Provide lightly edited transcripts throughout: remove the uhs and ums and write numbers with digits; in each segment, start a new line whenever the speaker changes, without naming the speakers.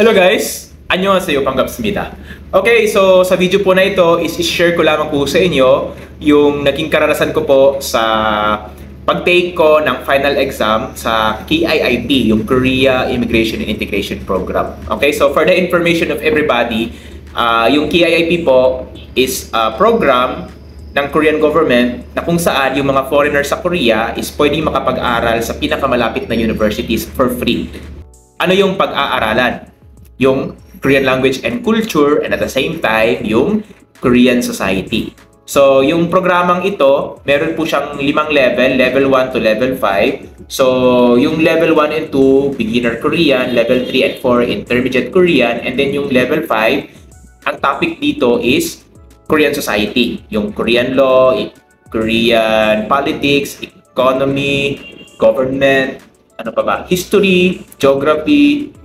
Hello guys! Annyeonghaseyo, 반갑습니다. Okay, so sa video po na ito is i-share ko lamang po sa inyo yung naging karanasan ko po sa pag-take ko ng final exam sa KIIP, yung Korea Immigration and Integration Program. Okay, so for the information of everybody, yung KIIP po is a program ng Korean government na kung saan yung mga foreigners sa Korea is pwedeng makapag-aral sa pinakamalapit na universities for free. Ano yung pag-aaralan? Yung Korean language and culture, and at the same time, yung Korean society. So, yung programang ito, meron po siyang 5 level, level 1 to level 5. So, yung level 1 and 2, beginner Korean, level 3 and 4, intermediate Korean, and then yung level 5, ang topic dito is Korean society. Yung Korean law, Korean politics, economy, government, ano pa ba? History, geography,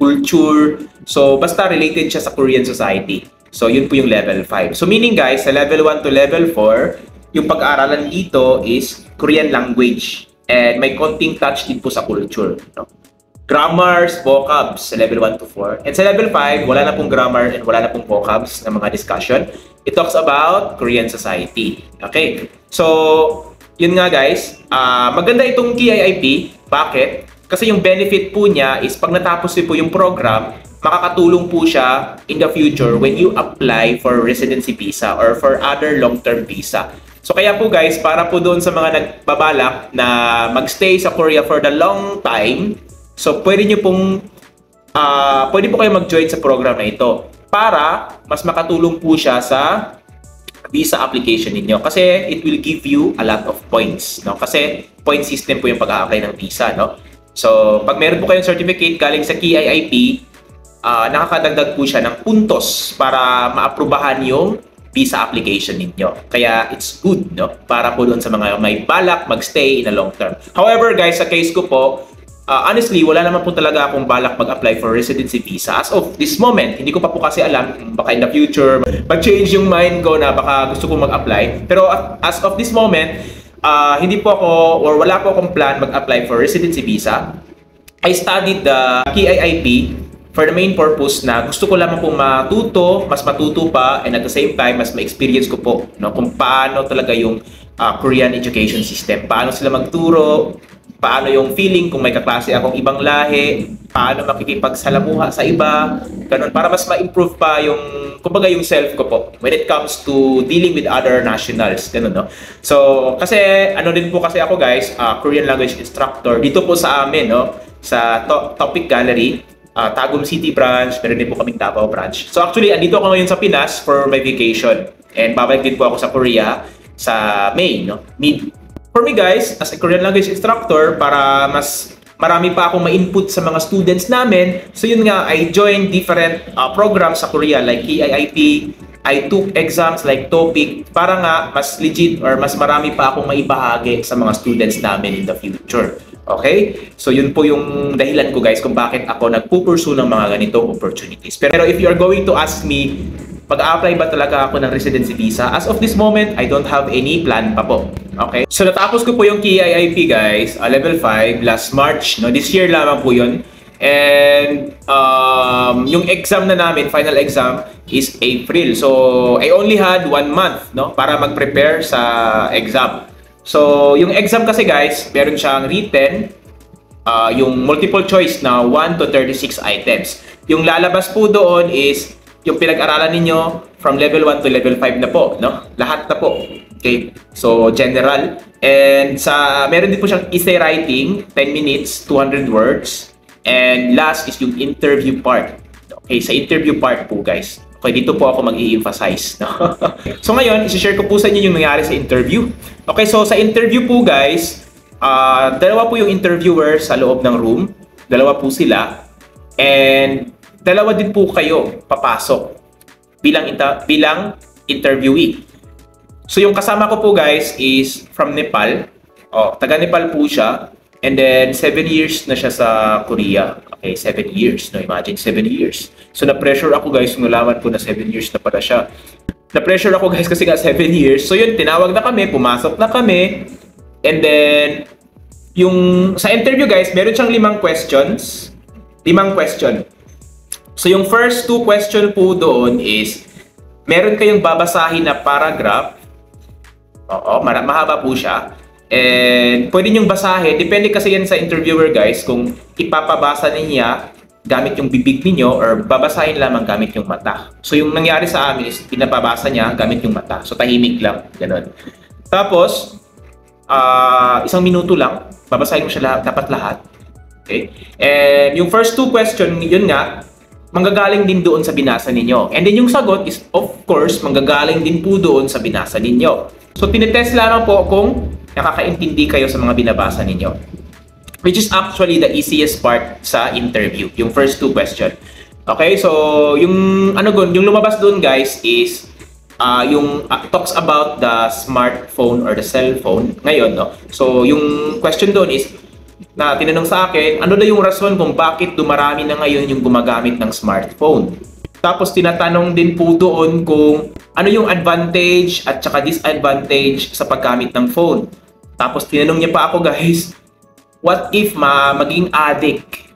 culture. So, basta related siya sa Korean society. So, yun po yung level 5. So, meaning guys, sa level 1 to level 4, yung pag-aaralan dito is Korean language. And may konting touch din po sa culture. No? Grammars, vocabs sa level 1 to 4. And sa level 5, wala na pong grammar and wala na pong vocabs na mga discussion. It talks about Korean society. Okay? So, yun nga guys. Maganda itong KIIP. Bakit? Kasi yung benefit po niya is pag natapos po yung program, makakatulong po siya in the future when you apply for residency visa or for other long-term visa. So kaya po guys, para po doon sa mga nagbabalak na magstay sa Korea for the long time, so pwede po kayo mag-join sa program na ito para mas makatulong po siya sa visa application ninyo kasi it will give you a lot of points, no? Kasi point system po yung pag-a-apply ng visa, no? So, pag meron po kayong certificate galing sa KIIP, nakakadagdag po siya ng puntos para maaprubahan yung visa application ninyo. Kaya it's good, no? Para po doon sa mga may balak magstay in a long term. However, guys, sa case ko po, honestly, wala naman po talaga akong balak mag-apply for residency visa. As of this moment, hindi ko pa po kasi alam, baka in the future, mag-change yung mind ko na baka gusto ko mag-apply. Pero as of this moment, hindi po ako or wala po akong plan mag-apply for residency visa. I studied the KIIP for the main purpose na gusto ko lamang po mas matuto pa, and at the same time, mas ma-experience ko po, no, kung paano talaga yung Korean education system. Paano sila magturo, paano yung feeling kung may kaklase akong ibang lahi, paano makikipagsalamuha sa iba, ganun, para mas ma-improve pa yung, kumbaga yung self ko po when it comes to dealing with other nationals, ganun, no? So, kasi ano din po kasi ako guys, Korean language instructor dito po sa amin, no? Sa Topic Gallery, Tagum City branch, meron din po kaming Davao branch. So actually, andito ako ngayon sa Pinas for my vacation, and babalik din po ako sa Korea sa May, no? For me guys, as a Korean language instructor, para mas marami pa akong ma-input sa mga students namin, so yun nga, I joined different programs sa Korea like KIIP, I took exams like TOPIK, para nga mas legit or mas marami pa akong maibahagi sa mga students namin in the future. Okay? So yun po yung dahilan ko guys kung bakit ako nagpupursue ng mga ganitong opportunities. Pero if you are going to ask me, pag-apply ba talaga ako ng residency visa? As of this moment, I don't have any plan pa po. Okay? So natapos ko po yung KIIP guys, level 5 last March, no? This year lamang po yun. And yung exam na namin, final exam is April. So I only had 1 month, no, para mag-prepare sa exam. So yung exam kasi guys, meron siyang written, yung multiple choice na 1 to 36 items. Yung lalabas po doon is yung pinag-aralan ninyo from level 1 to level 5 na po, no? Lahat na po. Okay? So, general. And meron din po siyang essay writing, 10 minutes, 200 words. And last is yung interview part. Okay, sa interview part po, guys. Okay, dito po ako mag-i-emphasize, no? So, ngayon, isi-share ko po sa inyo yung nangyari sa interview. Okay, so sa interview po, guys, dalawa po yung interviewer sa loob ng room. Dalawa po sila. And dalawa din po kayo papasok bilang interviewee. So yung kasama ko po guys is from Nepal. Taga Nepal po siya. And then 7 years na siya sa Korea. Okay, 7 years. No, imagine 7 years. So na-pressure ako guys nung nalaman ko na 7 years na pala siya. Na-pressure ako guys kasi nga 7 years. So yun, tinawag na kami, pumasok na kami. And then yung sa interview guys, meron siyang 5 questions. 5 question. So yung first 2 question po doon is, meron kayong babasahin na paragraph. Oo, mahaba po siya. And pwede nyong basahin, depende kasi yan sa interviewer guys, kung ipapabasa niya gamit yung bibig ninyo or babasahin lamang gamit yung mata. So yung nangyari sa amin is, pinapabasa niya gamit yung mata. So tahimik lang, ganun. Tapos, 1 minuto lang, babasahin mo siya dapat lahat. Okay? And yung first 2 question, yun nga, manggagaling din doon sa binasa ninyo. And then yung sagot is, of course, manggagaling din po doon sa binasa ninyo. So, tinetest lamang po kung nakakaintindi kayo sa mga binabasa ninyo. Which is actually the easiest part sa interview, yung first 2 question. Okay, so yung yung lumabas doon guys is yung talks about the smartphone or the cellphone ngayon, no? So, yung question doon is, na tinanong sa akin, ano daw yung rason kung bakit dumarami na ngayon yung gumagamit ng smartphone. Tapos tinatanong din po doon kung ano yung advantage at saka disadvantage sa paggamit ng phone. Tapos tinanong niya pa ako guys, what if maging addict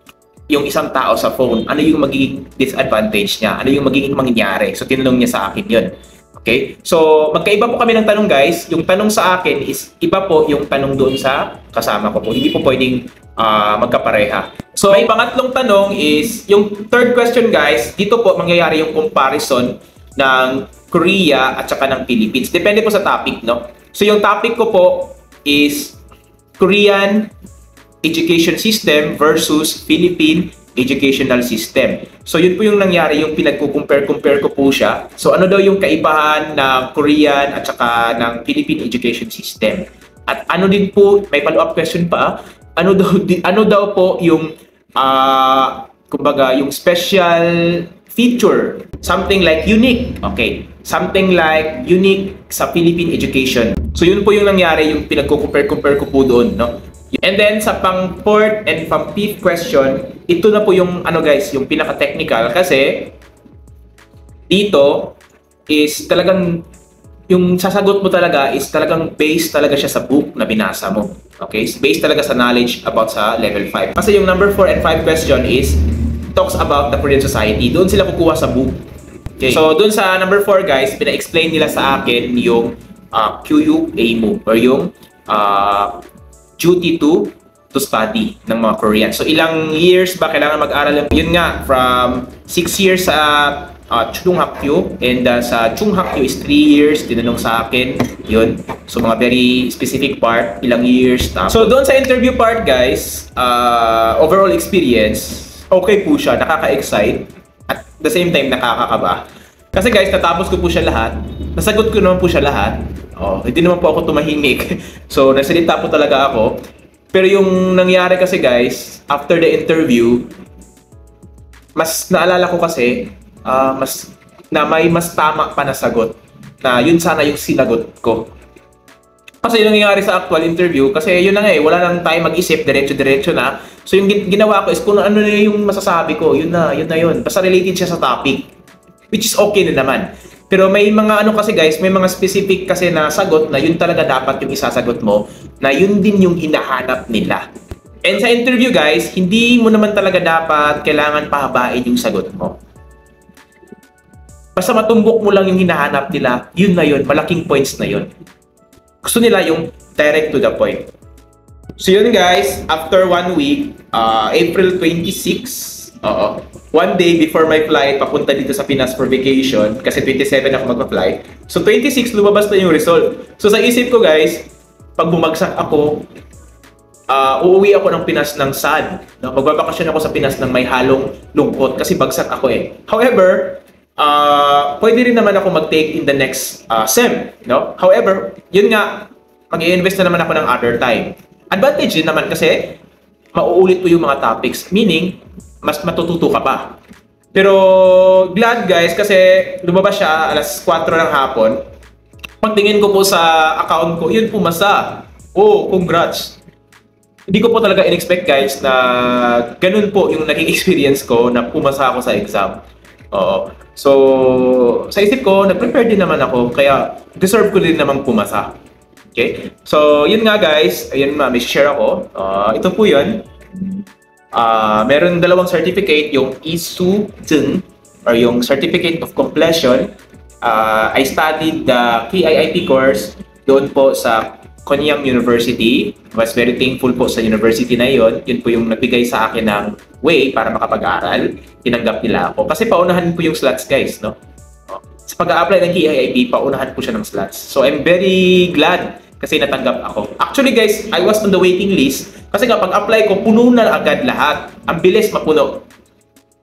yung isang tao sa phone? Ano yung magiging disadvantage niya? Ano yung magiging mangyayari? So tinanong niya sa akin yun. Okay? So, magkaiba po kami ng tanong guys. Yung tanong sa akin is iba po yung tanong doon sa kasama ko po. Hindi po pwedeng magkapareha. So, may pangatlong tanong is, yung third question guys, dito po mangyayari yung comparison ng Korea at saka ng Philippines. Depende po sa topic, no? So, yung topic ko po is Korean education system versus Philippine educational system. So yun po yung nangyari, yung pinagko-compare ko po siya. So ano daw yung kaibahan ng Korean at saka ng Philippine education system? At ano din po, may follow-up question pa, ano daw po yung kumbaga yung special feature, something like unique. Okay, something like unique sa Philippine education. So yun po yung nangyari, yung pinagko-compare ko po doon, no? And then sa pang 4th and pang 5th question, ito na po yung guys, yung pinaka-technical kasi dito is talagang yung sasagot mo talaga is talagang based talaga siya sa book na binasa mo. Okay? Based talaga sa knowledge about sa level 5. Kasi yung number 4 and 5 question is talks about the Korean society. Doon sila kukuha sa book. Okay. So doon sa number 4 guys, pina-explain nila sa akin yung QUA mo or yung duty to study ng mga Korean. So ilang years ba kailangan mag-aral? Yun nga, from 6 years sa Chunghakyu and sa Chunghakyu is 3 years. Tinanong sa akin yun. So mga very specific part, ilang years. So doon sa interview part guys, overall experience, okay po siya, nakaka-excite at the same time nakakakaba. Kasi guys, natapos ko po siya lahat. Nasagot ko naman po siya lahat. Hindi naman po ako tumahimik. So, nasalita po talaga ako. Pero yung nangyari kasi guys, after the interview, mas naalala ko kasi, may mas tama pa na sagot. Na yun sana yung sinagot ko. Kasi yung nangyari sa actual interview, kasi yun na nga wala nang tayo mag-isip, diretso-diretso na. So yung ginawa ko is kung ano na yung masasabi ko, yun na yun. Basta related siya sa topic. Which is okay na naman. Pero may mga kasi guys, may mga specific kasi na sagot na yun talaga dapat yung isasagot mo, na yun din yung hinahanap nila. And sa interview guys, hindi mo naman talaga dapat kailangan pahabain yung sagot mo. Basta matumbok mo lang yung hinahanap nila, yun na yun, malaking points na yun. Gusto nila yung direct to the point. So yun guys, after 1 week, April 26, one day before my flight, papunta dito sa Pinas for vacation, kasi 27 ako magpa-flight. So 26, lumabas na yung result. So sa isip ko guys, pag bumagsak ako, uuwi ako ng Pinas ng sad. No? Magbabakasyon ako sa Pinas ng may halong lungkot kasi bagsak ako eh. However, pwede rin naman ako mag-take in the next SEM. No? However, yun nga, mag-i-invest na naman ako ng other time. Advantage din naman kasi mauulit po yung mga topics. Meaning, mas matututo ka pa. Pero glad guys kasi lumabas siya alas 4 ng hapon. Pagtingin ko po sa account ko, yun pumasa. Congrats. Hindi ko po talaga in-expect guys na ganun po yung naging experience ko na pumasa ako sa exam. So sa isip ko, nag-prepare din naman ako kaya deserve ko din naman pumasa. Okay? So yun nga guys, ayun may share ako. Ito po yun. Meron dalawang certificate, yung ISU Zeng or yung Certificate of Completion. I studied the KIIT course doon po sa Konyang University. Was very thankful po sa university na yon. Yun po yung nagbigay sa akin ng way para makapag-aral. Tinanggap nila ako. Kasi paunahan po yung slots, guys, no? Sa pag-a-apply ng KIIT, paunahan po siya ng slots. So I'm very glad kasi natanggap ako. Actually, guys, I was on the waiting list kasi kapag apply ko, puno na agad lahat. Ang bilis mapuno.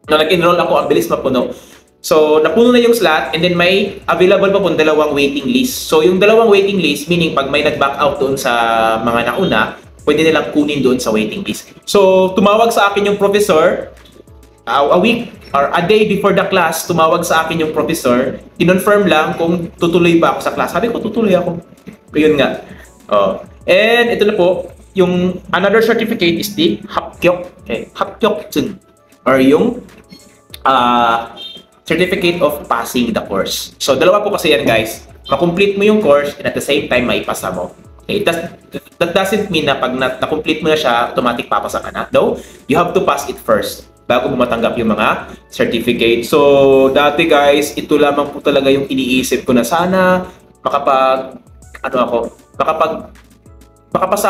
Nung nag-enroll ako, ang bilis mapuno. So, napuno na yung slot and then may available pa po dalawang waiting list. So, yung dalawang waiting list, meaning pag may nag-back out doon sa mga nauna, pwede nilang kunin doon sa waiting list. So, tumawag sa akin yung professor, a week or a day before the class, tumawag sa akin yung professor, kinonfirm lang kung tutuloy ba ako sa class. Sabi ko, tutuloy ako. Yun nga. And ito na po, yung another certificate is the Hapkyok. Okay, Hapkyok Zeng. Or yung Certificate of Passing the Course. So, dalawa po kasi yan, guys. Ma-complete mo yung course and at the same time, maipasa mo. Okay, that doesn't mean na pag na-complete mo na siya, automatic papasa ka na. No, you have to pass it first bago mo matanggap yung mga certificate. So, dati guys, ito lamang po talaga yung iniisip ko na sana makapasa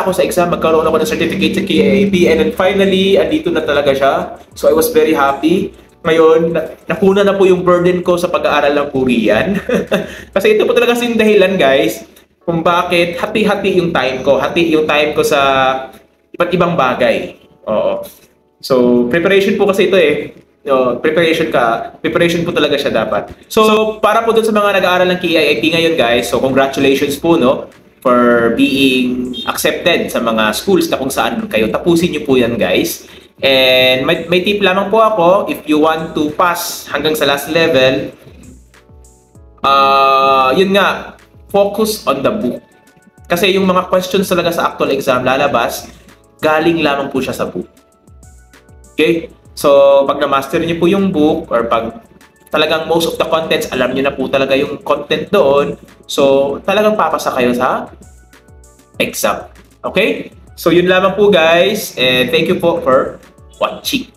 ako sa exam, magkaroon ako ng certificate sa KIIT, and then finally, andito na talaga siya. So, I was very happy. Ngayon, nakuna na po yung burden ko sa pag-aaral ng Korean. Kasi ito po talaga yung dahilan, guys, kung bakit hati-hati yung time ko. Hati yung time ko sa iba't ibang bagay. Oo. So, preparation po kasi ito eh. Preparation po talaga siya dapat. So, para po dun sa mga nag-aaral ng KIIT ngayon, guys, so congratulations po, no, for being accepted sa mga schools na kung saan kayo. Tapusin niyo po yan, guys. And may tip lamang po ako, if you want to pass hanggang sa last level, yun nga, focus on the book. Kasi yung mga questions talaga sa actual exam lalabas, galing lamang po siya sa book. Okay? So, pag na-master niyo po yung book or pag talagang most of the contents, alam niyo na po talaga yung content doon, so talagang papasa kayo sa exam. Okay? So, yun lamang po, guys. And thank you po for watching.